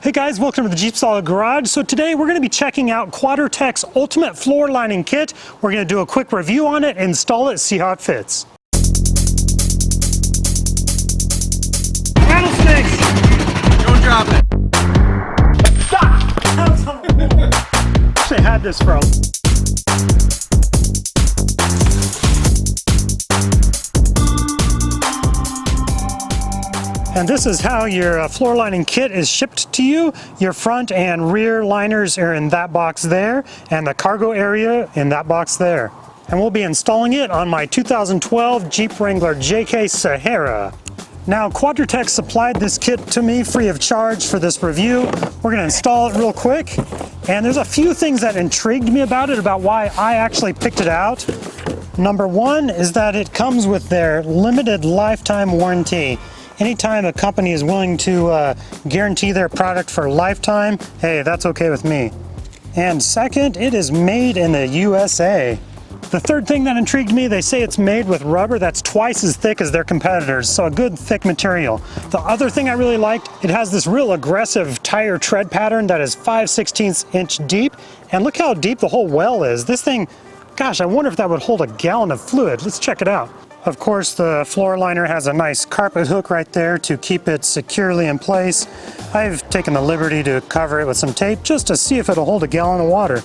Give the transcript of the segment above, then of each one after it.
Hey guys, welcome to the Jeep Solid Garage. So today we're going to be checking out Quadratec's Ultimate Floor Lining Kit. We're going to do a quick review on it, install it, see how it fits. Rattlesnakes! Don't drop it. Stop! Actually had this from. And this is how your floor lining kit is shipped to you. Your front and rear liners are in that box there, and the cargo area in that box there. And we'll be installing it on my 2012 Jeep Wrangler JK Sahara. Now, Quadratec supplied this kit to me free of charge for this review. We're gonna install it real quick. And there's a few things that intrigued me about it, about why I actually picked it out. Number one is that it comes with their limited lifetime warranty. Anytime a company is willing to guarantee their product for a lifetime, hey, that's okay with me. And second, it is made in the USA. The third thing that intrigued me, they say it's made with rubber that's twice as thick as their competitors, so a good thick material. The other thing I really liked, it has this real aggressive tire tread pattern that is 5/16 inch deep, and look how deep the whole well is. This thing, gosh, I wonder if that would hold a gallon of fluid. Let's check it out. Of course, the floor liner has a nice carpet hook right there to keep it securely in place. I've taken the liberty to cover it with some tape just to see if it'll hold a gallon of water.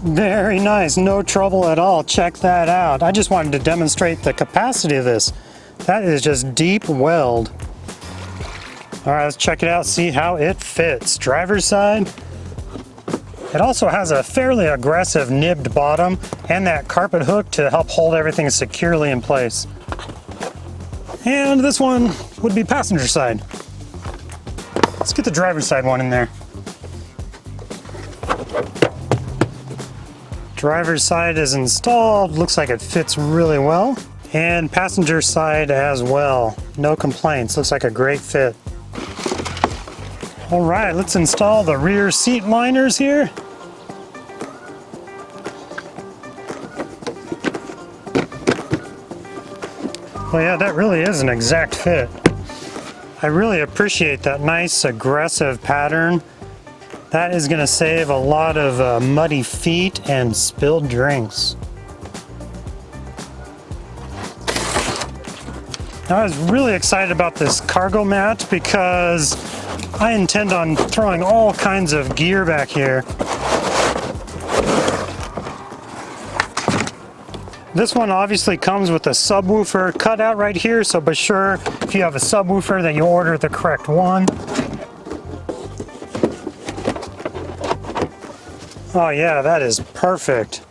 Very nice, no trouble at all. Check that out. I just wanted to demonstrate the capacity of this. That is just deep weld. All right, let's check it out, see how it fits. Driver's side. It also has a fairly aggressive nibbed bottom and that carpet hook to help hold everything securely in place. And this one would be passenger side. Let's get the driver's side one in there. Driver's side is installed. Looks like it fits really well. And passenger side as well. No complaints. Looks like a great fit. All right, let's install the rear seat liners here. Well, yeah, that really is an exact fit. I really appreciate that nice aggressive pattern. That is going to save a lot of muddy feet and spilled drinks. Now, I was really excited about this cargo mat because I intend on throwing all kinds of gear back here. This one obviously comes with a subwoofer cutout right here, so be sure if you have a subwoofer that you order the correct one. Oh yeah, that is perfect.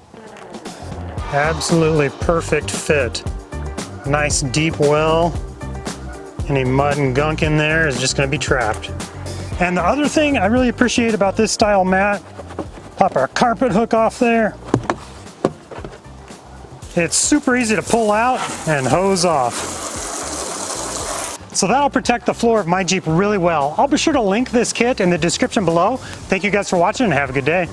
Absolutely perfect fit. Nice deep well. Any mud and gunk in there is just going to be trapped. And the other thing I really appreciate about this style mat, pop our carpet hook off there. It's super easy to pull out and hose off. So that'll protect the floor of my Jeep really well. I'll be sure to link this kit in the description below. Thank you guys for watching and have a good day.